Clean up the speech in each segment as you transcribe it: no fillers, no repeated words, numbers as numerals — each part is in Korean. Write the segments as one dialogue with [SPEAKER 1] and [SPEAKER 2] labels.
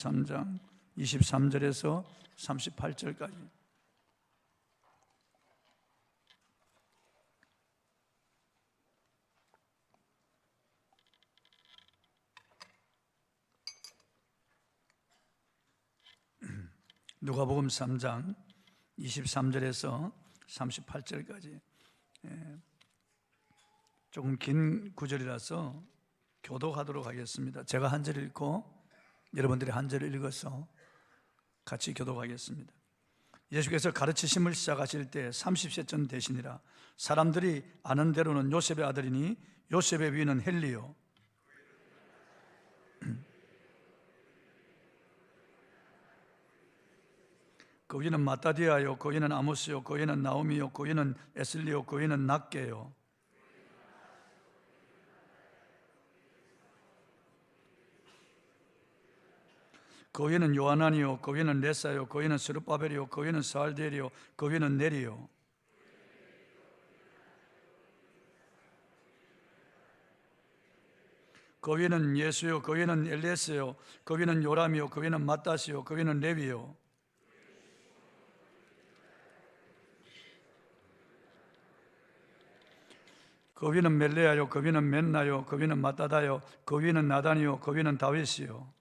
[SPEAKER 1] 3장 23절에서 38절까지. 누가복음 3장 23절에서 38절까지. 조금 긴 구절이라서 교독하도록 하겠습니다. 제가 한 절 읽고 여러분들이 한 절을 읽어서 같이 교독하겠습니다. 예수께서 가르치심을 시작하실 때 30세쯤 되시니라. 사람들이 아는 대로는 요셉의 아들이니 요셉의 위는 헬리요, 그 위는 마따디아요, 그 위는 아모스요, 그 위는 나오미요, 그 위는 에슬리요, 그 위는 낫게요, 그 위는 요하나니요, 그 위는 레사요, 그 위는 스룹바벨이요, 그 위는 스알디엘이요, 그 위는 네리요, 그 위는 예수요, 그 위는 엘리에스요, 그 위는 요람이요, 그 위는 마따시요, 그 위는 레위요, 그 위는 멜레아요, 그 위는 멘나요, 그 위는 마따다요, 그 위는 나단이요, 그 위는 다윗이요,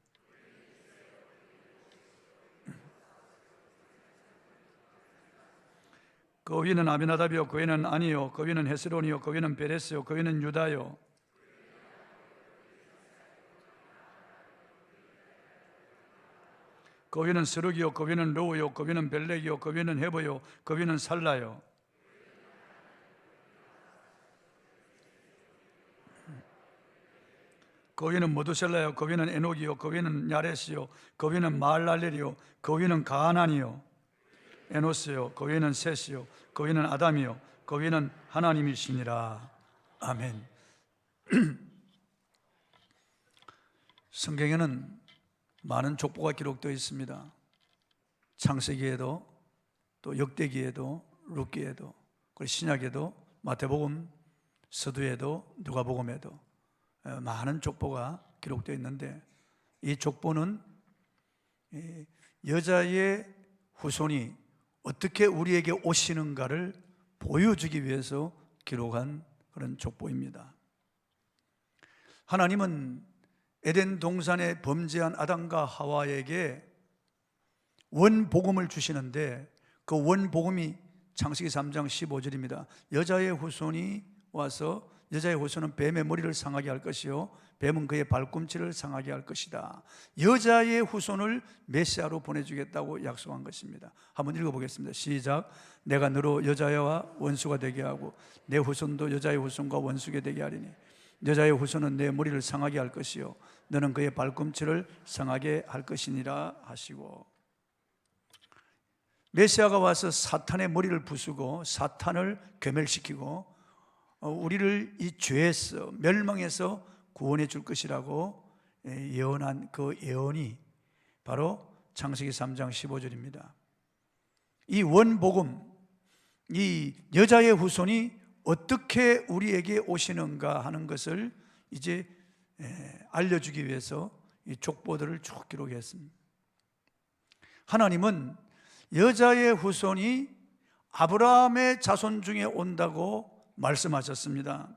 [SPEAKER 1] 그 위는 아비나답이요, 그 위는 아니요, 그 위는 헤스론이요, 그 위는 베레스요, 그 위는 유다요, 그 위는 스룹이요, 그 위는 르우요, 그 위는 벨렉이요, 그 위는 헤보요, 그 위는 살라요, 그 위는 모두셀라요, 그 위는 에녹이요, 그 위는 야레스요, 그 위는 마할랄렐이요, 그 위는 가하난이요, 에노스요, 그 위는 셋이요, 그 위는 아담이요, 그 위는 하나님이시니라. 아멘. 성경에는 많은 족보가 기록되어 있습니다. 창세기에도, 또 역대기에도, 룻기에도, 그리고 신약에도, 마태복음, 서두에도, 누가복음에도 많은 족보가 기록되어 있는데, 이 족보는 여자의 후손이 어떻게 우리에게 오시는가를 보여주기 위해서 기록한 그런 족보입니다. 하나님은 에덴 동산에 범죄한 아담과 하와에게 원복음을 주시는데, 그 원복음이 창세기 3장 15절입니다. 여자의 후손이 와서 여자의 후손은 뱀의 머리를 상하게 할 것이요 뱀은 그의 발꿈치를 상하게 할 것이다. 여자의 후손을 메시아로 보내주겠다고 약속한 것입니다. 한번 읽어보겠습니다. 시작. 내가 너로 여자와 원수가 되게 하고 내 후손도 여자의 후손과 원수가 되게 하리니 여자의 후손은 내 머리를 상하게 할 것이요 너는 그의 발꿈치를 상하게 할 것이니라 하시고, 메시아가 와서 사탄의 머리를 부수고 사탄을 괴멸시키고 우리를 이 죄에서 멸망에서 구원해 줄 것이라고 예언한 그 예언이 바로 창세기 3장 15절입니다. 이 원복음, 이 여자의 후손이 어떻게 우리에게 오시는가 하는 것을 이제 알려주기 위해서 이 족보들을 쭉 기록했습니다. 하나님은 여자의 후손이 아브라함의 자손 중에 온다고 말씀하셨습니다.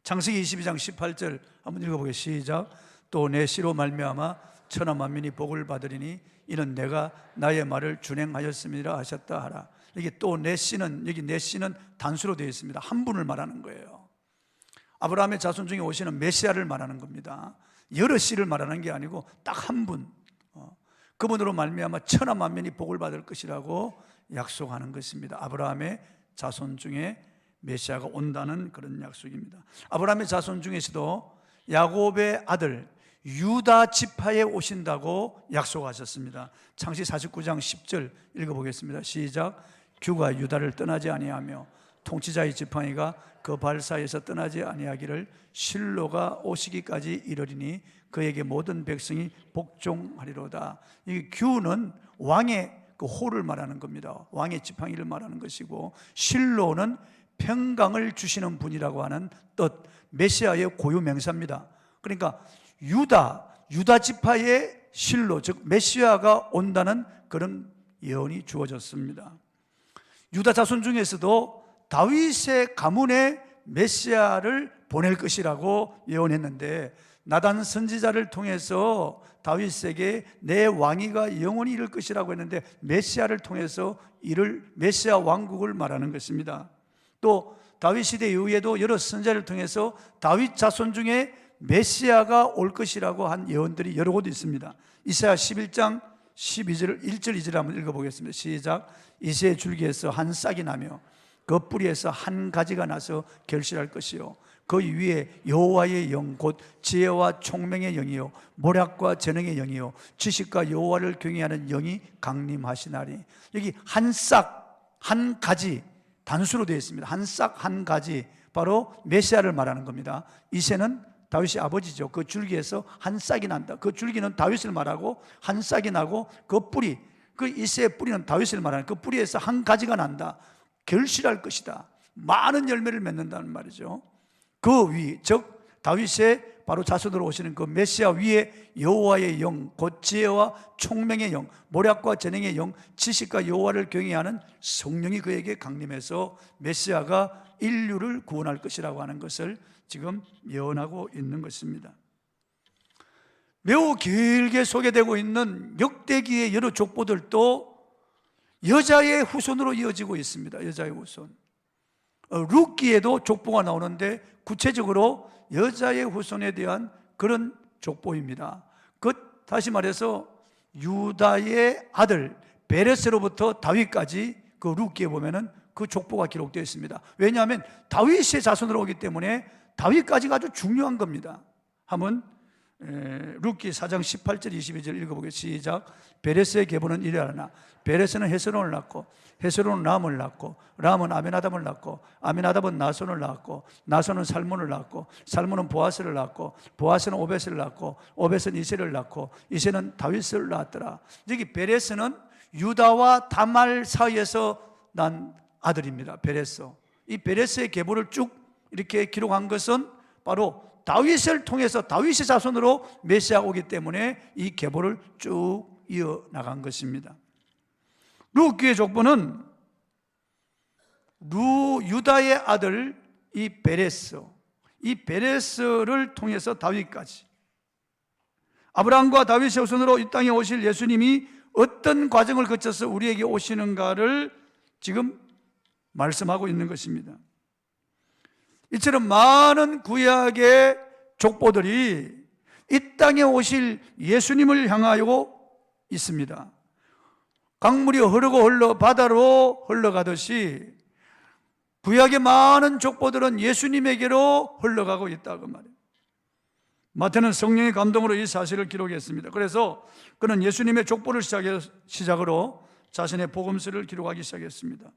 [SPEAKER 1] 창세기 22장 18절 한번 읽어보겠습니다. 시작. 또 내 씨로 말미암아 천하 만민이 복을 받으리니 이는 내가 나의 말을 준행하였음이라 하셨다 하라. 여기 또 내 씨는, 여기 내 씨는 단수로 되어 있습니다. 한 분을 말하는 거예요. 아브라함의 자손 중에 오시는 메시아를 말하는 겁니다. 여러 씨를 말하는 게 아니고 딱 한 분, 그분으로 말미암아 천하 만민이 복을 받을 것이라고 약속하는 것입니다. 아브라함의 자손 중에 메시아가 온다는 그런 약속입니다. 아브라함의 자손 중에서도 야곱의 아들 유다 지파에 오신다고 약속하셨습니다. 창세기 49장 10절 읽어보겠습니다. 시작. 규가 유다를 떠나지 아니하며 통치자의 지팡이가 그 발 사이에서 떠나지 아니하기를 실로가 오시기까지 이르리니 그에게 모든 백성이 복종하리로다. 이 규는 왕의 그 호를 말하는 겁니다. 왕의 지팡이를 말하는 것이고, 실로는 평강을 주시는 분이라고 하는 뜻, 메시아의 고유 명사입니다. 그러니까 유다 지파의 실로, 즉 메시아가 온다는 그런 예언이 주어졌습니다. 유다 자손 중에서도 다윗의 가문에 메시아를 보낼 것이라고 예언했는데, 나단 선지자를 통해서 다윗에게 내 왕위가 영원히 이를 것이라고 했는데, 메시아를 통해서 이를 메시아 왕국을 말하는 것입니다. 또 다윗 시대 이후에도 여러 선지자를 통해서 다윗 자손 중에 메시아가 올 것이라고 한 예언들이 여러 곳 있습니다. 이사야 11장 12절 1절 2절 한번 읽어보겠습니다. 시작. 이새의 줄기에서 한 싹이 나며 그 뿌리에서 한 가지가 나서 결실할 것이요 그 위에 여호와의 영 곧 지혜와 총명의 영이요 모략과 재능의 영이요 지식과 여호와를 경외하는 영이 강림하시나니. 여기 한 싹, 한 가지, 단수로 되어 있습니다. 한 싹, 한 가지, 바로 메시아를 말하는 겁니다. 이새는 다윗의 아버지죠. 그 줄기에서 한 싹이 난다. 그 줄기는 다윗을 말하고 한 싹이 나고 그 뿌리, 그 이새의 뿌리는 다윗을 말하는, 그 뿌리에서 한 가지가 난다. 결실할 것이다. 많은 열매를 맺는다는 말이죠. 그 위, 즉 다윗의 바로 자손으로 오시는 그 메시아 위에 여호와의 영, 곧 지혜와 총명의 영, 모략과 재능의 영, 지식과 여호와를 경외하는 성령이 그에게 강림해서 메시아가 인류를 구원할 것이라고 하는 것을 지금 예언하고 있는 것입니다. 매우 길게 소개되고 있는 역대기의 여러 족보들도 여자의 후손으로 이어지고 있습니다. 여자의 후손. 룻기에도 족보가 나오는데 구체적으로 여자의 후손에 대한 그런 족보입니다. 다시 말해서 유다의 아들 베레스로부터 다윗까지 그 룻기에 보면은 그 족보가 기록되어 있습니다. 왜냐하면 다윗의 자손으로 오기 때문에 다윗까지가 아주 중요한 겁니다. 한번 룻기 4장 18절 22절 읽어보겠습니다. 시작. 베레스의 계보는 이러하나 베레스는 헤스론을 낳고 헤스론은 람을 낳고 람은 아미나답을 낳고 아미나답은 나손을 낳았고 나손은 살몬을 낳았고 살몬은 보아스를 낳았고 보아스는 오벳을 낳았고 오벳은 이새를 낳고 이새는 다윗을 낳았더라. 여기 베레스는 유다와 다말 사이에서 난 아들입니다. 베레스. 이 베레스의 계보를 쭉 이렇게 기록한 것은 바로 다윗을 통해서 다윗의 자손으로 메시아가 오기 때문에 이 계보를 쭉 이어나간 것입니다. 룻기의 족보는 유다의 아들 이 베레스, 이 베레스를 통해서 다윗까지, 아브라함과 다윗의 후손으로 이 땅에 오실 예수님이 어떤 과정을 거쳐서 우리에게 오시는가를 지금 말씀하고 있는 것입니다. 이처럼 많은 구약의 족보들이 이 땅에 오실 예수님을 향하여 있습니다. 강물이 흐르고 흘러 바다로 흘러가듯이 구약의 많은 족보들은 예수님에게로 흘러가고 있다고 말이에요. 마태는 성령의 감동으로 이 사실을 기록했습니다. 그래서 그는 예수님의 족보를 시작으로 자신의 복음서를 기록하기 시작했습니다.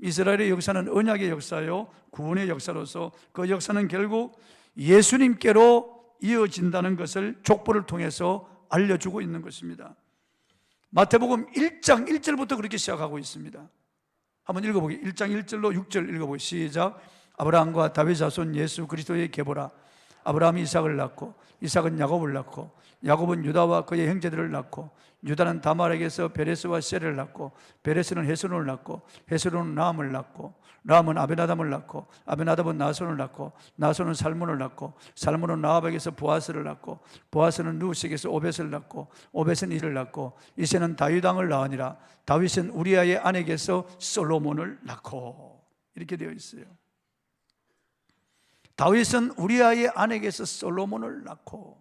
[SPEAKER 1] 이스라엘의 역사는 언약의 역사요 구원의 역사로서 그 역사는 결국 예수님께로 이어진다는 것을 족보를 통해서 알려주고 있는 것입니다. 마태복음 1장 1절부터 그렇게 시작하고 있습니다. 한번 읽어보기. 1장 1절로 6절 읽어보기. 시작. 아브라함과 다윗 자손 예수 그리스도의 계보라. 아브라함이 이삭을 낳고 이삭은 야곱을 낳고 야곱은 유다와 그의 형제들을 낳고 유다는 다말에게서 베레스와 셀을 낳고 베레스는 헤스론을 낳고 헤스론은 람을 낳고 람은 아베나답을 낳고 아베나답은 나손을 낳고 나손은 살몬을 낳고 살몬은 라합에게서 보아스를 낳고 보아스는 루스에게서 오벳을 낳고 오벳은 이를 낳고 이새는 다윗 왕을 낳으니라. 다윗은 우리아의 아내에게서 솔로몬을 낳고. 이렇게 되어 있어요. 다윗은 우리아의 아내에게서 솔로몬을 낳고.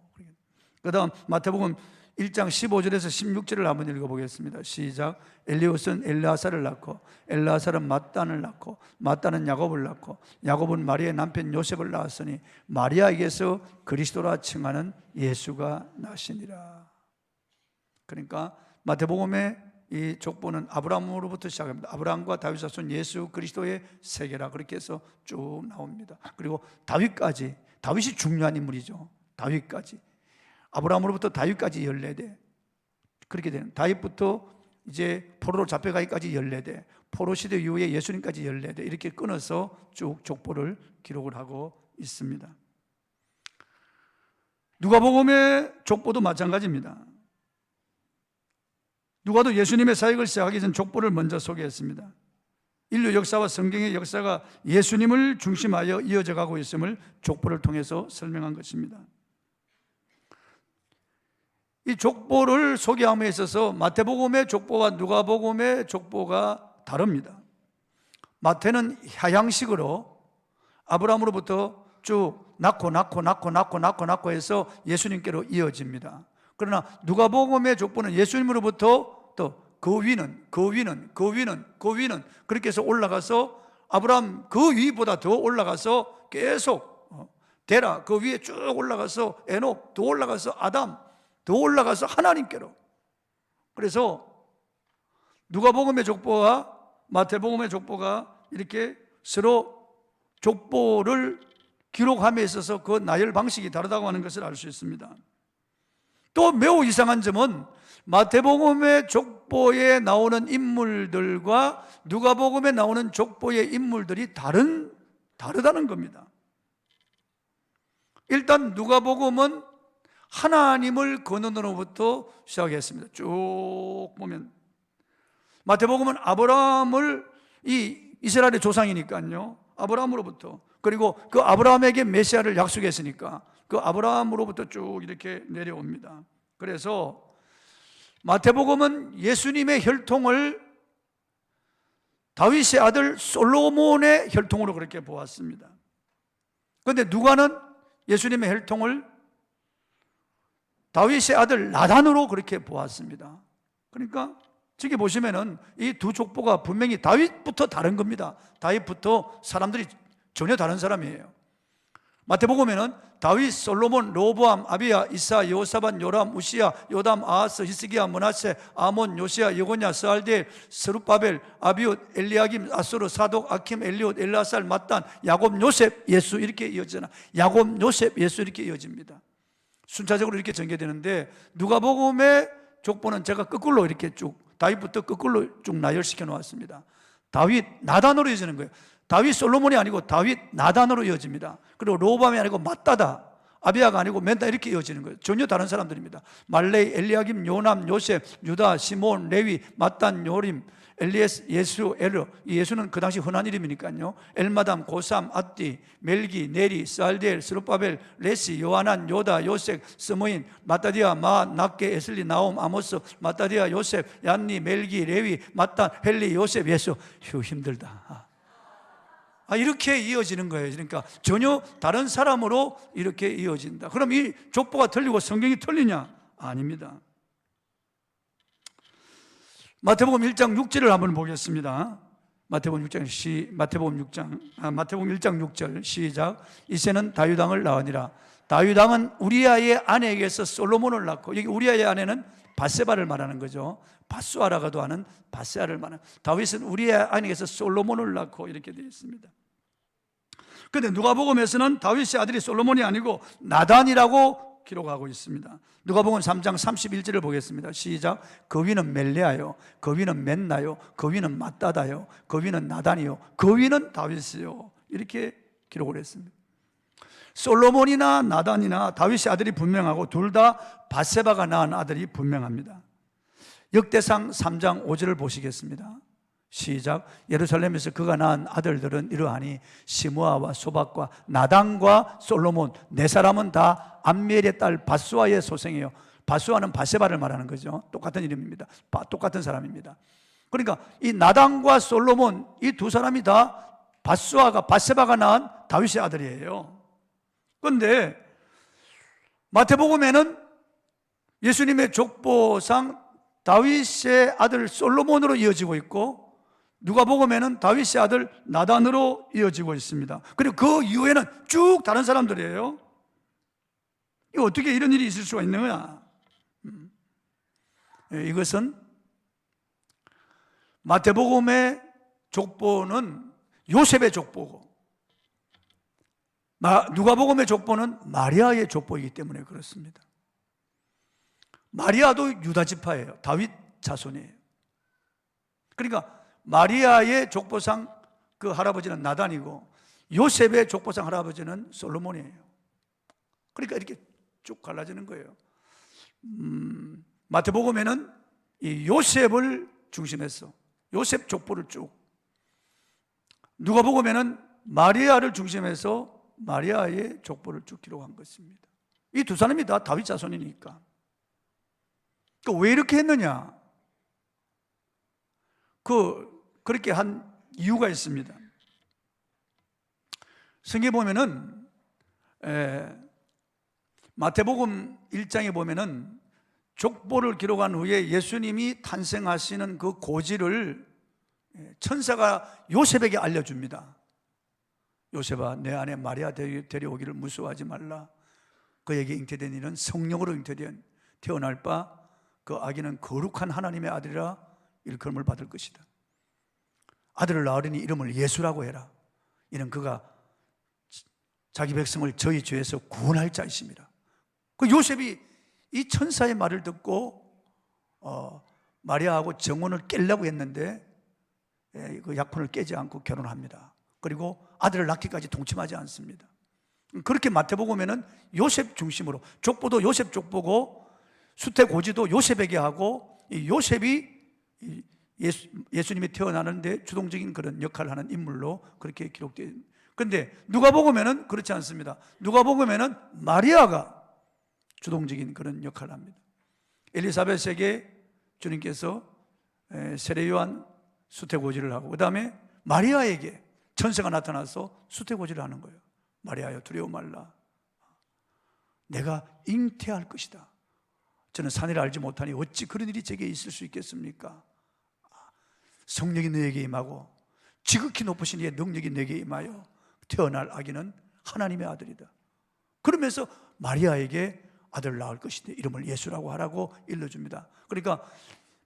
[SPEAKER 1] 그 다음 마태복음 1장 15절에서 16절을 한번 읽어보겠습니다. 시작. 엘리웃은 엘르아사를 낳고 엘르아사는 mat단을 낳고 mat단은 야곱을 낳고 야곱은 마리아의 남편 요셉을 낳았으니 마리아에게서 그리스도라 칭하는 예수가 나시니라. 그러니까 마태복음의 이 족보는 아브라함으로부터 시작합니다. 아브라함과 다윗 자손 예수 그리스도의 세계라 그렇게 해서 쭉 나옵니다. 그리고 다윗까지, 다윗이 중요한 인물이죠. 다윗까지, 아브라함으로부터 다윗까지 14대, 그렇게 되는, 다윗부터 이제 포로로 잡혀가기까지 14대, 포로 시대 이후에 예수님까지 14대, 이렇게 끊어서 쭉 족보를 기록을 하고 있습니다. 누가복음의 족보도 마찬가지입니다. 누가도 예수님의 사역을 시작하기 전 족보를 먼저 소개했습니다. 인류 역사와 성경의 역사가 예수님을 중심하여 이어져 가고 있음을 족보를 통해서 설명한 것입니다. 이 족보를 소개함에 있어서 마태복음의 족보와 누가복음의 족보가 다릅니다. 마태는 하향식으로 아브라함으로부터 쭉 낳고 해서 예수님께로 이어집니다. 그러나 누가복음의 족보는 예수님으로부터 또 그 위는 그렇게 해서 올라가서 아브라함 그 위보다 더 올라가서 계속 데라 그 위에 쭉 올라가서 에녹 더 올라가서 아담 더 올라가서 하나님께로. 그래서 누가복음의 족보와 마태복음의 족보가 이렇게 서로 족보를 기록함에 있어서 그 나열 방식이 다르다고 하는 것을 알 수 있습니다. 또 매우 이상한 점은 마태복음의 족보에 나오는 인물들과 누가복음에 나오는 족보의 인물들이 다르다는 겁니다. 일단 누가복음은 하나님을 근원으로부터 시작했습니다. 쭉 보면 마태복음은 아브라함을 이스라엘의 조상이니까요. 아브라함으로부터, 그리고 그 아브라함에게 메시아를 약속했으니까 그 아브라함으로부터 쭉 이렇게 내려옵니다. 그래서 마태복음은 예수님의 혈통을 다윗의 아들 솔로몬의 혈통으로 그렇게 보았습니다. 그런데 누가는 예수님의 혈통을 다윗의 아들 나단으로 그렇게 보았습니다. 그러니까 저기 보시면은 이 두 족보가 분명히 다윗부터 다른 겁니다. 다윗부터 사람들이 전혀 다른 사람이에요. 마태복음에는 다윗, 솔로몬, 로보암, 아비야, 이사, 여호사밧, 요람, 우시야, 요담, 아하스, 히스기야, 므낫세, 아몬, 요시야, 여고냐, 스알디엘, 스룹바벨, 아비웃, 엘리야김, 아수르, 사독, 아킴, 엘리옷, 엘라살, mat단, 야곱, 요셉, 예수 이렇게 이어지잖아. 야곱, 요셉, 예수 이렇게 이어집니다. 순차적으로 이렇게 전개되는데 누가복음의 족보는 제가 거꾸로 이렇게 쭉 다윗부터 거꾸로 쭉 나열시켜 놓았습니다. 다윗 나단으로 이어지는 거예요. 다윗 솔로몬이 아니고 다윗 나단으로 이어집니다. 그리고 로밤이 아니고 맏다다, 아비야가 아니고 멘다 이렇게 이어지는 거예요. 전혀 다른 사람들입니다. 말레이, 엘리야김, 요남, 요셉, 유다, 시몬, 레위, 맏단, 요림, 엘리에스, 예수, 에르. 예수는 그 당시 흔한 이름이니까요. 엘마담, 고삼, 앗디, 멜기, 네리, 스알디엘, 스룹바벨, 레시, 요하난, 요다, 요색, 스모인, 마따디아, 마, 낙게, 에슬리, 나옴, 아모스, 마따디아, 요셉, 얀니, 멜기, 레위, 맏단, 헬리, 요셉, 예수. 휴, 힘들다. 이렇게 이어지는 거예요. 그러니까 전혀 다른 사람으로 이렇게 이어진다. 그럼 이 족보가 틀리고 성경이 틀리냐? 아닙니다. 마태복음 1장 6절을 한번 보겠습니다. 마태복음 1장 6절 시작. 이새는 다윗 왕을 낳으니라. 다윗 왕은 우리아의 아내에게서 솔로몬을 낳고, 여기 우리아의 아내는 밧세바를 말하는 거죠. 밧수아라고도 하는 밧세아를 말하는, 다윗은 우리아의 아내에게서 솔로몬을 낳고 이렇게 되어 있습니다. 그런데 누가복음에서는 다윗의 아들이 솔로몬이 아니고 나단이라고 기록하고 있습니다. 누가복음 3장 31절을 보겠습니다. 시작. 그 위는 멜레아요, 그 위는 멘나요, 그 위는 맏다다요, 그 위는 나단이요, 그 위는 다윗이요. 이렇게 기록을 했습니다. 솔로몬이나 나단이나 다윗의 아들이 분명하고 둘 다 밧세바가 낳은 아들이 분명합니다. 역대상 3장 5절을 보시겠습니다. 시작. 예루살렘에서 그가 낳은 아들들은 이러하니 시므아와 소박과 나단과 솔로몬 네 사람은 다 암미엘의 딸 밧수아의 소생이에요. 밧수아는 밧세바를 말하는 거죠. 똑같은 이름입니다. 똑같은 사람입니다. 그러니까 이 나단과 솔로몬 이 두 사람이 다 밧세바가 낳은 다윗의 아들이에요. 그런데 마태복음에는 예수님의 족보상 다윗의 아들 솔로몬으로 이어지고 있고, 누가복음에는 다윗의 아들 나단으로 이어지고 있습니다. 그리고 그 이후에는 쭉 다른 사람들이에요. 이거 어떻게 이런 일이 있을 수가 있는 거야? 이것은 마태복음의 족보는 요셉의 족보고, 누가복음의 족보는 마리아의 족보이기 때문에 그렇습니다. 마리아도 유다 지파예요. 다윗 자손이에요. 그러니까 마리아의 족보상 그 할아버지는 나단이고 요셉의 족보상 할아버지는 솔로몬이에요. 그러니까 이렇게 쭉 갈라지는 거예요. 마태복음에는 이 요셉을 중심해서 요셉 족보를 쭉, 누가복음에는 마리아를 중심해서 마리아의 족보를 쭉 기록한 것입니다. 이 두 사람이 다 다윗 자손이니까. 왜 이렇게 했느냐? 그렇게 한 이유가 있습니다. 성경에 보면은 마태복음 1장에 보면은 족보를 기록한 후에 예수님이 탄생하시는 그 고지를 천사가 요셉에게 알려줍니다. 요셉아, 내 아내 마리아 데려오기를 무서워하지 말라. 그에게 잉태된 이는 성령으로 잉태된 태어날 바 그 아기는 거룩한 하나님의 아들이라 일컬음을 받을 것이다. 아들을 낳으리니 이름을 예수라고 해라. 이는 그가 자기 백성을 저희 죄에서 구원할 자이십니다. 그 요셉이 이 천사의 말을 듣고 마리아하고 정혼을 깨려고 했는데 그 약혼을 깨지 않고 결혼합니다. 그리고 아들을 낳기까지 동침하지 않습니다. 그렇게 마태복음에는 요셉 중심으로, 족보도 요셉 족보고 수태고지도 요셉에게 하고, 이 요셉이 예수님이 태어나는데 주동적인 그런 역할을 하는 인물로 그렇게 기록되어 있습니다. 그런데 누가복음에는 그렇지 않습니다. 누가복음에는 마리아가 주동적인 그런 역할을 합니다. 엘리사벳에게 주님께서 세례요한 수태고지를 하고, 그 다음에 마리아에게 천사가 나타나서 수태고지를 하는 거예요. 마리아여 두려워 말라. 내가 잉태할 것이다. 저는 사내를 알지 못하니 어찌 그런 일이 제게 있을 수 있겠습니까? 성령이 너에게 임하고 지극히 높으신 이의 능력이 내게 임하여 태어날 아기는 하나님의 아들이다. 그러면서 마리아에게 아들을 낳을 것인데 이름을 예수라고 하라고 일러줍니다. 그러니까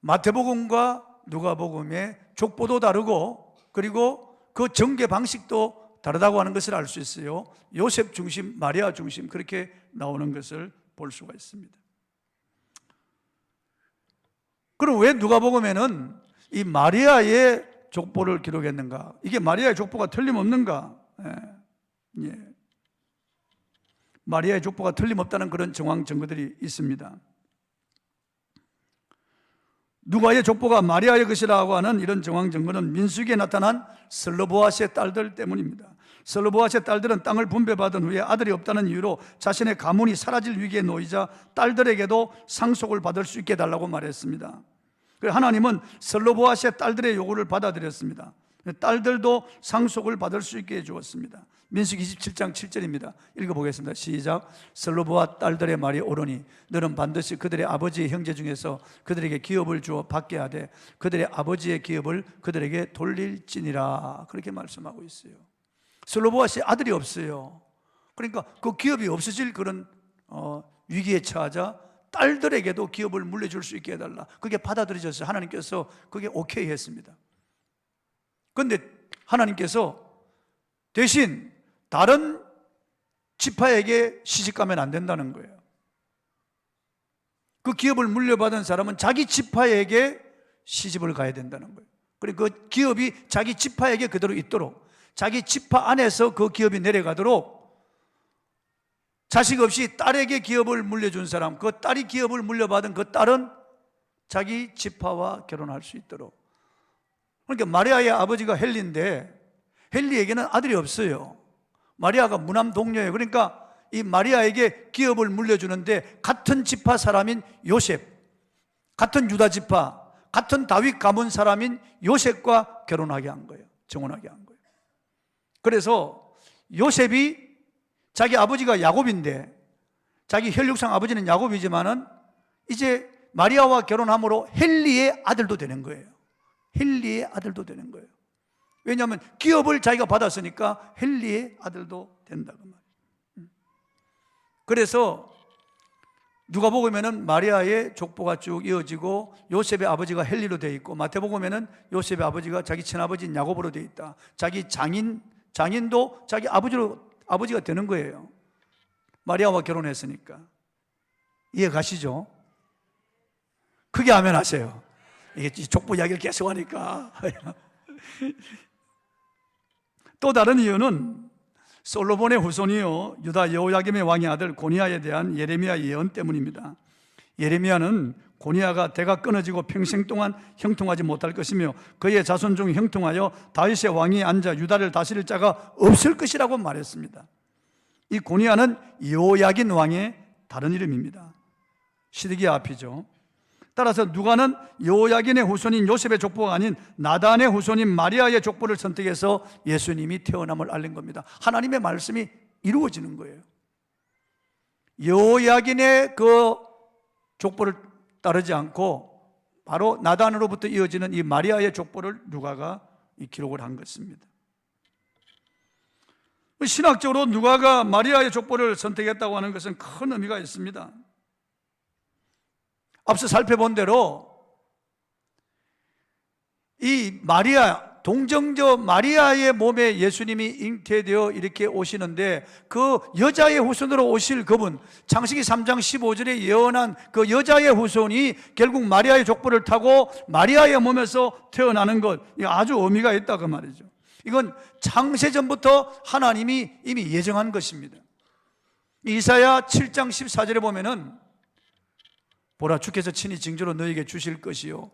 [SPEAKER 1] 마태복음과 누가복음의 족보도 다르고, 그리고 그 전개 방식도 다르다고 하는 것을 알 수 있어요. 요셉 중심, 마리아 중심, 그렇게 나오는 것을 볼 수가 있습니다. 그럼 왜 누가복음에는 이 마리아의 족보를 기록했는가? 이게 마리아의 족보가 틀림없는가? 마리아의 족보가 틀림없다는 그런 정황 증거들이 있습니다. 누가의 족보가 마리아의 것이라고 하는 이런 정황 증거는 민수기에 나타난 슬로보아스의 딸들 때문입니다. 슬로보아스의 딸들은 땅을 분배받은 후에 아들이 없다는 이유로 자신의 가문이 사라질 위기에 놓이자 딸들에게도 상속을 받을 수 있게 해달라고 말했습니다. 그래서 하나님은 슬로보아스의 딸들의 요구를 받아들였습니다. 딸들도 상속을 받을 수 있게 해주었습니다. 민수기 27장 7절입니다. 읽어보겠습니다. 시작. 슬로보아 딸들의 말이 옳으니 너는 반드시 그들의 아버지의 형제 중에서 그들에게 기업을 주어 받게 하되 그들의 아버지의 기업을 그들에게 돌릴지니라. 그렇게 말씀하고 있어요. 슬로보아스의 아들이 없어요. 그러니까 그 기업이 없어질 그런 위기에 처하자 딸들에게도 기업을 물려줄 수 있게 해달라. 그게 받아들여졌어요. 하나님께서 그게 오케이 했습니다. 그런데 하나님께서 대신 다른 지파에게 시집가면 안 된다는 거예요. 그 기업을 물려받은 사람은 자기 지파에게 시집을 가야 된다는 거예요. 그리고 그 기업이 자기 지파에게 그대로 있도록, 자기 지파 안에서 그 기업이 내려가도록, 자식 없이 딸에게 기업을 물려준 사람, 그 딸이 기업을 물려받은 그 딸은 자기 지파와 결혼할 수 있도록. 그러니까 마리아의 아버지가 헬리인데 헬리에게는 아들이 없어요. 마리아가 무남 동료예요. 그러니까 이 마리아에게 기업을 물려주는데 같은 지파 사람인 요셉, 같은 유다 지파, 같은 다윗 가문 사람인 요셉과 결혼하게 한 거예요. 정혼하게 한 거예요. 그래서 요셉이 자기 아버지가 야곱인데, 자기 혈육상 아버지는 야곱이지만은 이제 마리아와 결혼함으로 헬리의 아들도 되는 거예요. 헬리의 아들도 되는 거예요. 왜냐하면 기업을 자기가 받았으니까 헬리의 아들도 된다 그 말이에요. 그래서 누가복음에는 마리아의 족보가 쭉 이어지고 요셉의 아버지가 헬리로 되어 있고, 마태복음에는 요셉의 아버지가 자기 친아버지인 야곱으로 되어 있다. 자기 장인도 자기 아버지가 되는 거예요. 마리아와 결혼했으니까. 이해 가시죠? 크게 아멘 하세요. 이게 족보 이야기를 계속 하니까. 또 다른 이유는 솔로몬의 후손이요 유다 여호야김의 왕의 아들 고니야에 대한 예레미야 예언 때문입니다. 예레미야는 고니아가 대가 끊어지고 평생 동안 형통하지 못할 것이며 그의 자손 중 형통하여 다윗의 왕이 앉아 유다를 다스릴 자가 없을 것이라고 말했습니다. 이 고니아는 여호야긴 왕의 다른 이름입니다. 시드기야 앞이죠. 따라서 누가는 여호야긴의 후손인 요셉의 족보가 아닌 나단의 후손인 마리아의 족보를 선택해서 예수님이 태어남을 알린 겁니다. 하나님의 말씀이 이루어지는 거예요. 여호야긴의 그 족보를 따르지 않고 바로 나단으로부터 이어지는 이 마리아의 족보를 누가가 이 기록을 한 것입니다. 신학적으로 누가가 마리아의 족보를 선택했다고 하는 것은 큰 의미가 있습니다. 앞서 살펴본 대로 이 마리아, 동정저 마리아의 몸에 예수님이 잉태되어 이렇게 오시는데 그 여자의 후손으로 오실 그분, 창세기 3장 15절에 예언한 그 여자의 후손이 결국 마리아의 족보를 타고 마리아의 몸에서 태어나는 것, 아주 의미가 있다 그 말이죠. 이건 창세전부터 하나님이 이미 예정한 것입니다. 이사야 7장 14절에 보면은 보라 주께서 친히 징조로 너에게 주실 것이요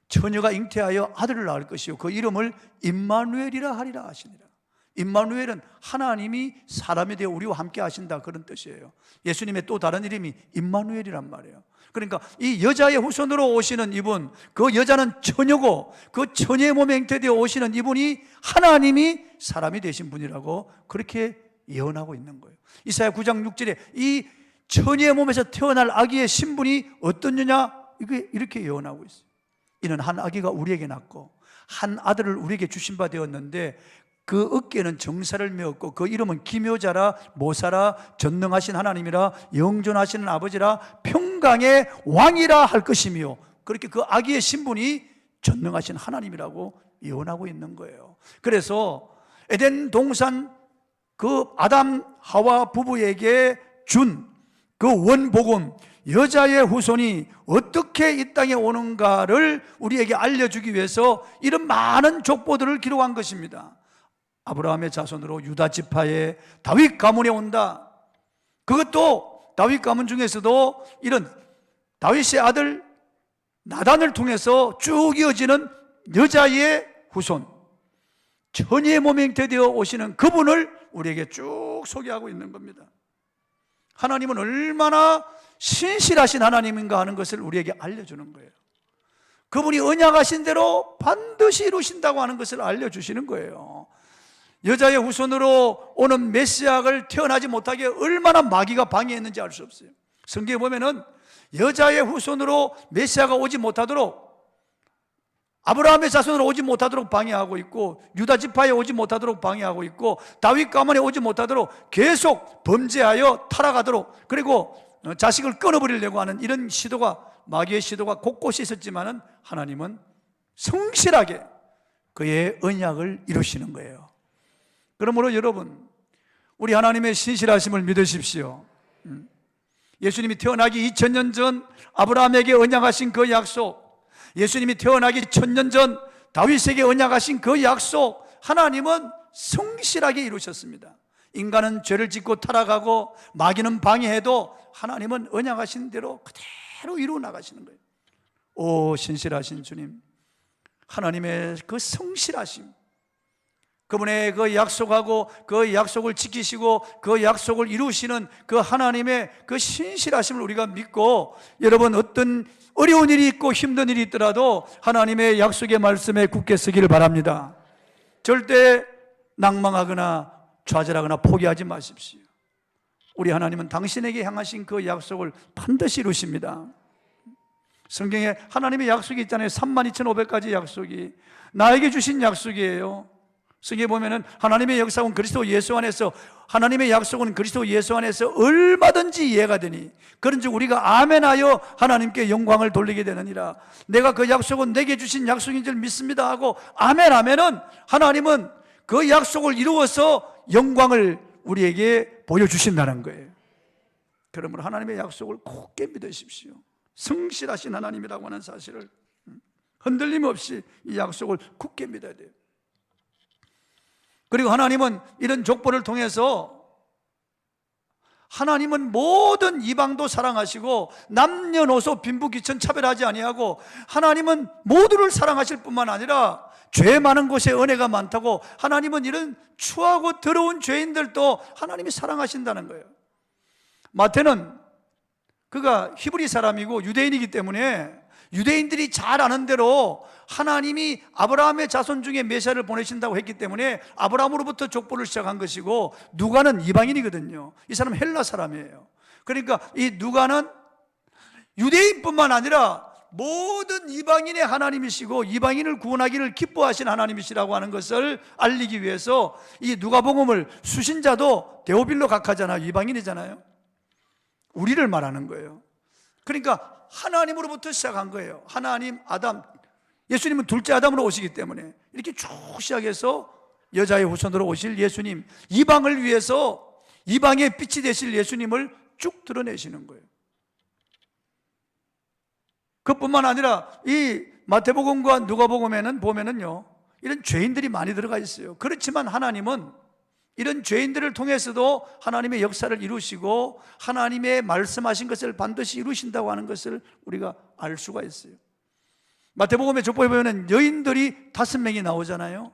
[SPEAKER 1] 처녀가 잉태하여 아들을 낳을 것이요 그 이름을 임마누엘이라 하리라 하시니라. 임마누엘은 하나님이 사람이 되어 우리와 함께 하신다 그런 뜻이에요. 예수님의 또 다른 이름이 임마누엘이란 말이에요. 그러니까 이 여자의 후손으로 오시는 이분, 그 여자는 처녀고 그 처녀의 몸에 잉태되어 오시는 이분이 하나님이 사람이 되신 분이라고 그렇게 예언하고 있는 거예요. 이사야 9장 6절에 이 처녀의 몸에서 태어날 아기의 신분이 어떤 녀냐 이렇게 예언하고 있어요. 이는 한 아기가 우리에게 낳고 한 아들을 우리에게 주신 바 되었는데 그 어깨에는 정사를 메었고 그 이름은 기묘자라 모사라 전능하신 하나님이라 영존하시는 아버지라 평강의 왕이라 할 것이며 그렇게 그 아기의 신분이 전능하신 하나님이라고 예언하고 있는 거예요. 그래서 에덴 동산 그 아담 하와 부부에게 준 그 원복음, 여자의 후손이 어떻게 이 땅에 오는가를 우리에게 알려주기 위해서 이런 많은 족보들을 기록한 것입니다. 아브라함의 자손으로 유다 지파의 다윗 가문에 온다. 그것도 다윗 가문 중에서도 이런 다윗의 아들 나단을 통해서 쭉 이어지는 여자의 후손, 처녀의 몸에 잉태되어 오시는 그분을 우리에게 쭉 소개하고 있는 겁니다. 하나님은 얼마나 신실하신 하나님인가 하는 것을 우리에게 알려주는 거예요. 그분이 언약하신 대로 반드시 이루신다고 하는 것을 알려주시는 거예요. 여자의 후손으로 오는 메시아를 태어나지 못하게 얼마나 마귀가 방해했는지 알 수 없어요. 성경에 보면은 여자의 후손으로 메시아가 오지 못하도록 아브라함의 자손으로 오지 못하도록 방해하고 있고 유다 지파에 오지 못하도록 방해하고 있고 다윗 가문에 오지 못하도록 계속 범죄하여 타락하도록 그리고 자식을 끊어버리려고 하는 이런 시도가 마귀의 시도가 곳곳이 있었지만은 하나님은 성실하게 그의 언약을 이루시는 거예요. 그러므로 여러분 우리 하나님의 신실하심을 믿으십시오. 예수님이 태어나기 2000년 전 아브라함에게 언약하신 그 약속, 예수님이 태어나기 1000년 전 다윗에게 언약하신 그 약속, 하나님은 성실하게 이루셨습니다. 인간은 죄를 짓고 타락하고 마귀는 방해해도 하나님은 언약하신 대로 그대로 이루어 나가시는 거예요. 오 신실하신 주님, 하나님의 그 성실하심, 그분의 그 약속하고 그 약속을 지키시고 그 약속을 이루시는 그 하나님의 그 신실하심을 우리가 믿고, 여러분 어떤 어려운 일이 있고 힘든 일이 있더라도 하나님의 약속의 말씀에 굳게 서기를 바랍니다. 절대 낭망하거나 좌절하거나 포기하지 마십시오. 우리 하나님은 당신에게 향하신 그 약속을 반드시 이루십니다. 성경에 하나님의 약속이 있잖아요. 32,500가지 약속이 나에게 주신 약속이에요. 성경에 보면은 하나님의 역사는 그리스도 예수 안에서, 하나님의 약속은 그리스도 예수 안에서 얼마든지 이해가 되니 그런즉 우리가 아멘하여 하나님께 영광을 돌리게 되느니라. 내가 그 약속은 내게 주신 약속인 줄 믿습니다 하고 아멘하면은 하나님은 그 약속을 이루어서 영광을 우리에게 보여주신다는 거예요. 그러므로 하나님의 약속을 굳게 믿으십시오. 성실하신 하나님이라고 하는 사실을 흔들림 없이 이 약속을 굳게 믿어야 돼요. 그리고 하나님은 이런 족보를 통해서 하나님은 모든 이방도 사랑하시고 남녀노소 빈부귀천 차별하지 아니하고 하나님은 모두를 사랑하실 뿐만 아니라 죄 많은 곳에 은혜가 많다고 하나님은 이런 추하고 더러운 죄인들도 하나님이 사랑하신다는 거예요. 마태는 그가 히브리 사람이고 유대인이기 때문에 유대인들이 잘 아는 대로 하나님이 아브라함의 자손 중에 메시아를 보내신다고 했기 때문에 아브라함으로부터 족보를 시작한 것이고, 누가는 이방인이거든요. 이 사람은 헬라 사람이에요. 그러니까 이 누가는 유대인뿐만 아니라 모든 이방인의 하나님이시고 이방인을 구원하기를 기뻐하신 하나님이시라고 하는 것을 알리기 위해서 이 누가복음을 수신자도 데오빌로 각하잖아요. 이방인이잖아요. 우리를 말하는 거예요. 그러니까 하나님으로부터 시작한 거예요. 하나님, 아담, 예수님은 둘째 아담으로 오시기 때문에 이렇게 쭉 시작해서 여자의 후손으로 오실 예수님, 이방을 위해서 이방의 빛이 되실 예수님을 쭉 드러내시는 거예요. 그뿐만 아니라 이 마태복음과 누가복음에는 보면은요, 이런 죄인들이 많이 들어가 있어요. 그렇지만 하나님은 이런 죄인들을 통해서도 하나님의 역사를 이루시고 하나님의 말씀하신 것을 반드시 이루신다고 하는 것을 우리가 알 수가 있어요. 마태복음의 족보에 보면 여인들이 5명이 나오잖아요.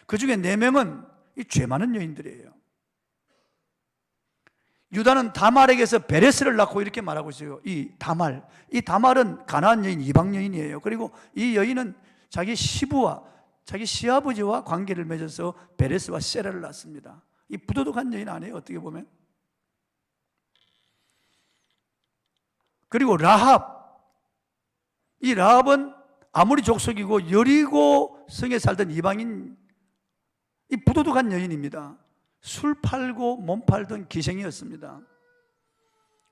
[SPEAKER 1] 그 중에 4명은 이 죄 많은 여인들이에요. 유다는 다말에게서 베레스를 낳고 이렇게 말하고 있어요. 이 다말은 가나안 여인, 이방 여인이에요. 그리고 이 여인은 자기 시부와 자기 시아버지와 관계를 맺어서 베레스와 세라를 낳습니다. 이 부도덕한 여인 아니에요, 어떻게 보면. 그리고 라합, 이 라합은 아모리 족속이고 여리고 성에 살던 이방인, 이 부도덕한 여인입니다. 술 팔고 몸 팔던 기생이었습니다.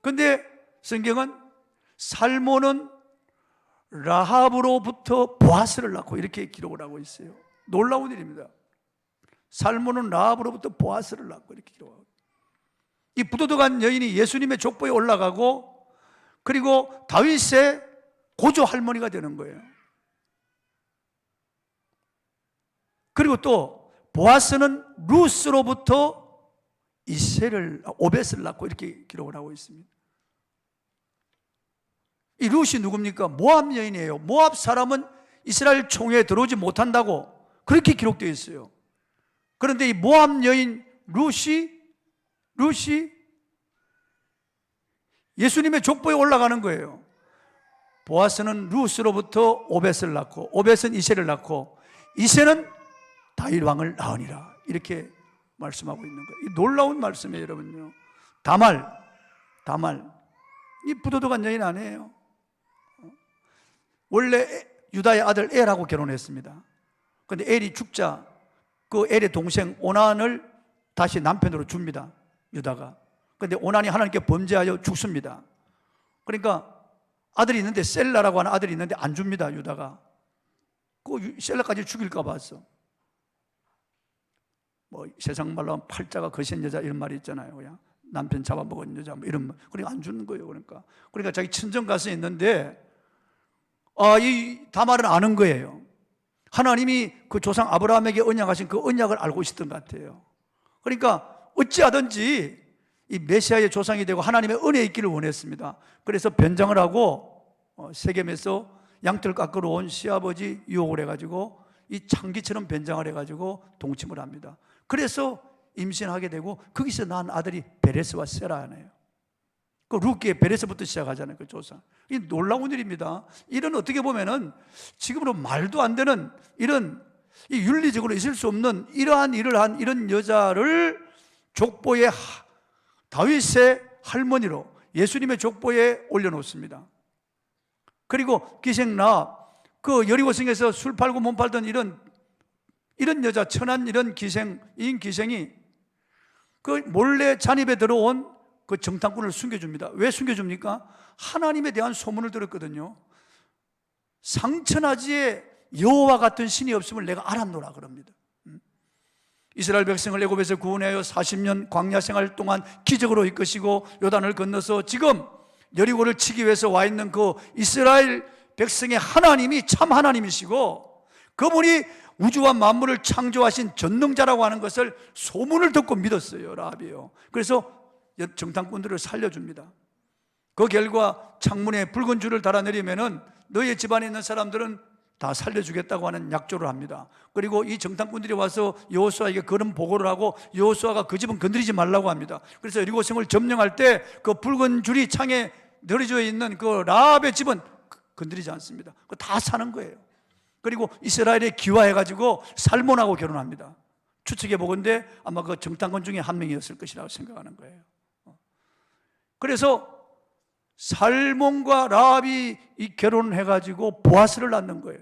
[SPEAKER 1] 그런데 성경은 살몬은 라합으로부터 보아스를 낳고 이렇게 기록을 하고 있어요. 놀라운 일입니다. 살몬은 라합으로부터 보아스를 낳고 이렇게 기록하고, 이 부도덕한 여인이 예수님의 족보에 올라가고 그리고 다윗의 고조 할머니가 되는 거예요. 그리고 또 보아스는 루스로부터 오벳을 낳고 이렇게 기록을 하고 있습니다. 이 룻이 누굽니까? 모압 여인이에요. 모압 사람은 이스라엘 총회에 들어오지 못한다고 그렇게 기록되어 있어요. 그런데 이 모압 여인 룻이 예수님의 족보에 올라가는 거예요. 보아스는 룻으로부터 오벳을 낳고 오벳은 이새를 낳고 이새는 다윗 왕을 낳으니라, 이렇게 말씀하고 있는 거예요. 이 놀라운 말씀이에요, 여러분요. 다말 이 부도덕한 여인 아니에요. 원래 유다의 아들 엘하고 결혼했습니다. 그런데 엘이 죽자 그 엘의 동생 오난을 다시 남편으로 줍니다, 유다가. 그런데 오난이 하나님께 범죄하여 죽습니다. 그러니까 아들이 있는데, 셀라라고 하는 아들이 있는데 안 줍니다, 유다가. 그 셀라까지 죽일까 봐서. 뭐 세상 말로 하면 팔자가 거센 여자 이런 말이 있잖아요. 그냥 남편 잡아먹은 여자 뭐 이런 말. 그러니까 안 주는 거예요. 그러니까 자기 친정 가서 있는데 이 다말은 아는 거예요. 하나님이 그 조상 아브라함에게 언약하신 그 언약을 알고 있었던 것 같아요. 그러니까 어찌하든지 이 메시아의 조상이 되고 하나님의 은혜에 있기를 원했습니다. 그래서 변장을 하고 세겜에서 양털 깎으러 온 시아버지 유혹을 해가지고 이 창기처럼 변장을 해가지고 동침을 합니다. 그래서 임신하게 되고 거기서 낳은 아들이 베레스와 세라예요. 그 룻기의 베레스부터 시작하잖아요, 그 조상. 이 놀라운 일입니다. 이런 어떻게 보면은 지금으로 말도 안 되는 이런 이 윤리적으로 있을 수 없는 이러한 일을 한 이런 여자를 족보에 다윗의 할머니로 예수님의 족보에 올려놓습니다. 그리고 기생 라합, 그 여리고성에서 술 팔고 몸 팔던 이런 여자, 천한 이런 기생이 그 몰래 잔입에 들어온 그 정탐꾼을 숨겨줍니다. 왜 숨겨줍니까? 하나님에 대한 소문을 들었거든요. 상천하지에 여호와 같은 신이 없음을 내가 알았노라 그럽니다. 이스라엘 백성을 애굽에서 구원하여 40년 광야 생활 동안 기적으로 이끄시고 요단을 건너서 지금 여리고를 치기 위해서 와 있는 그 이스라엘 백성의 하나님이 참 하나님이시고 그분이 우주와 만물을 창조하신 전능자라고 하는 것을 소문을 듣고 믿었어요, 라합이요. 그래서 정탐꾼들을 살려줍니다. 그 결과 창문에 붉은 줄을 달아내리면은 너의 집안에 있는 사람들은 다 살려주겠다고 하는 약조를 합니다. 그리고 이 정탐꾼들이 와서 여호수아에게 그런 보고를 하고 여호수아가 그 집은 건드리지 말라고 합니다. 그래서 여리고성을 점령할 때 그 붉은 줄이 창에 내려져 있는 그 라합의 집은 건드리지 않습니다. 그거 다 사는 거예요. 그리고 이스라엘에 귀화해가지고 살몬하고 결혼합니다. 추측해 보건대 아마 그 정탐꾼 중에 한 명이었을 것이라고 생각하는 거예요. 그래서 살몬과 라합이 이 결혼을 해가지고 보아스를 낳는 거예요.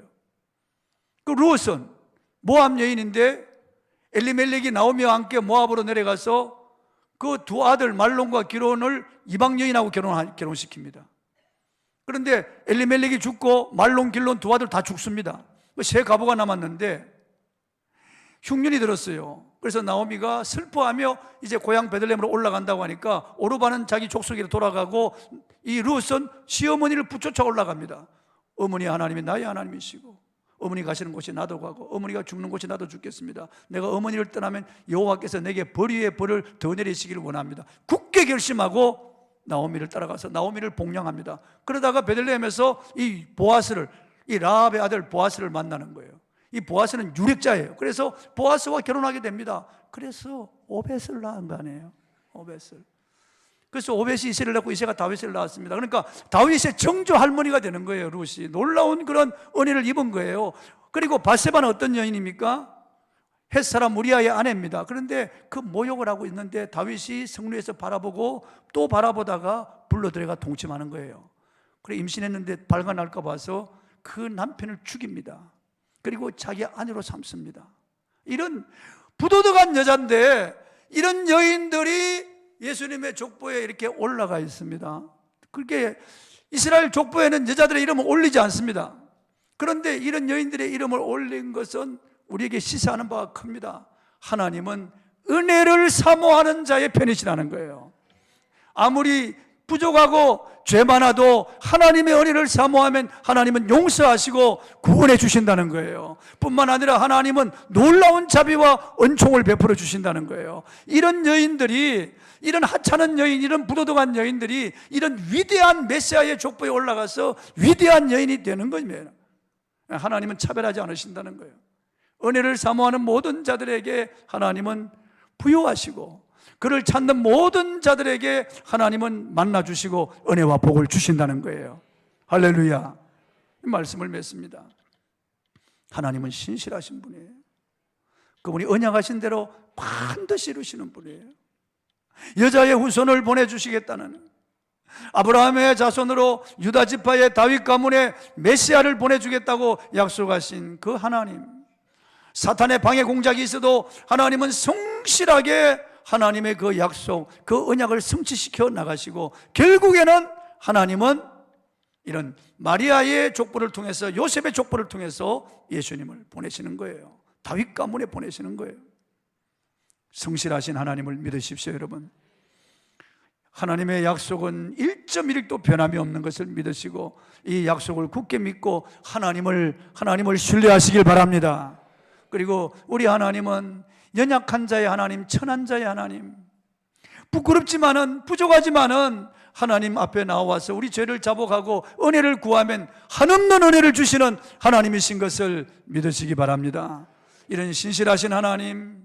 [SPEAKER 1] 그 룻은 모압 여인인데 엘리멜렉이 나오미와 함께 모압으로 내려가서 그 두 아들 말론과 기론을 이방 여인하고 결혼시킵니다. 그런데 엘리멜렉이 죽고 말론, 길론 두 아들 다 죽습니다. 세 가부가 남았는데 흉년이 들었어요. 그래서 나오미가 슬퍼하며 이제 고향 베들레헴으로 올라간다고 하니까 오르바는 자기 족속으로 돌아가고 이 룻은 시어머니를 붙여쳐 올라갑니다. 어머니 하나님이 나의 하나님이시고 어머니 가시는 곳이 나도 가고 어머니가 죽는 곳이 나도 죽겠습니다. 내가 어머니를 떠나면 여호와께서 내게 벌 위에 벌을 더 내리시기를 원합니다. 굳게 결심하고 나오미를 따라가서 나오미를 복령합니다. 그러다가 베들레헴에서 이 보아스를, 이 라합의 아들 보아스를 만나는 거예요. 이 보아스는 유력자예요. 그래서 보아스와 결혼하게 됩니다. 그래서 오벳을 낳은 거 아니에요. 오벳을. 그래서 오벳이 이새를 낳고 이새가 다윗을 낳았습니다. 그러니까 다윗의 정조 할머니가 되는 거예요. 룻이. 놀라운 그런 은혜를 입은 거예요. 그리고 바세바는 어떤 여인입니까? 햇사람 우리아의 아내입니다. 그런데 그 모욕을 하고 있는데 다윗이 성루에서 바라보고 또 바라보다가 불러들여가 동침하는 거예요. 그래 임신했는데 발가 날까 봐서 그 남편을 죽입니다. 그리고 자기 아내로 삼습니다. 이런 부도덕한 여자인데 이런 여인들이 예수님의 족보에 이렇게 올라가 있습니다. 그렇게 이스라엘 족보에는 여자들의 이름을 올리지 않습니다. 그런데 이런 여인들의 이름을 올린 것은 우리에게 시사하는 바가 큽니다. 하나님은 은혜를 사모하는 자의 편이시라는 거예요. 아무리 부족하고 죄 많아도 하나님의 은혜를 사모하면 하나님은 용서하시고 구원해 주신다는 거예요. 뿐만 아니라 하나님은 놀라운 자비와 은총을 베풀어 주신다는 거예요. 이런 여인들이, 이런 하찮은 여인, 이런 부도덕한 여인들이 이런 위대한 메시아의 족보에 올라가서 위대한 여인이 되는 겁니다. 하나님은 차별하지 않으신다는 거예요. 은혜를 사모하는 모든 자들에게 하나님은 부여하시고 그를 찾는 모든 자들에게 하나님은 만나주시고 은혜와 복을 주신다는 거예요. 할렐루야. 이 말씀을 맺습니다. 하나님은 신실하신 분이에요. 그분이 언약하신 대로 반드시 이루시는 분이에요. 여자의 후손을 보내주시겠다는, 아브라함의 자손으로 유다 지파의 다윗 가문에 메시아를 보내주겠다고 약속하신 그 하나님, 사탄의 방해 공작이 있어도 하나님은 성실하게 하나님의 그 약속, 그 언약을 성취시켜 나가시고 결국에는 하나님은 이런 마리아의 족보를 통해서, 요셉의 족보를 통해서 예수님을 보내시는 거예요. 다윗 가문에 보내시는 거예요. 성실하신 하나님을 믿으십시오, 여러분. 하나님의 약속은 1.1도 변함이 없는 것을 믿으시고 이 약속을 굳게 믿고 하나님을 신뢰하시길 바랍니다. 그리고 우리 하나님은 연약한 자의 하나님, 천한 자의 하나님, 부끄럽지만은, 부족하지만은 하나님 앞에 나와서 우리 죄를 자복하고 은혜를 구하면 한없는 은혜를 주시는 하나님이신 것을 믿으시기 바랍니다. 이런 신실하신 하나님,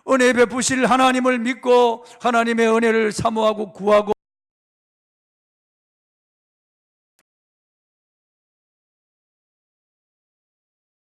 [SPEAKER 1] 은혜 베푸실 하나님을 믿고 하나님의 은혜를 사모하고 구하고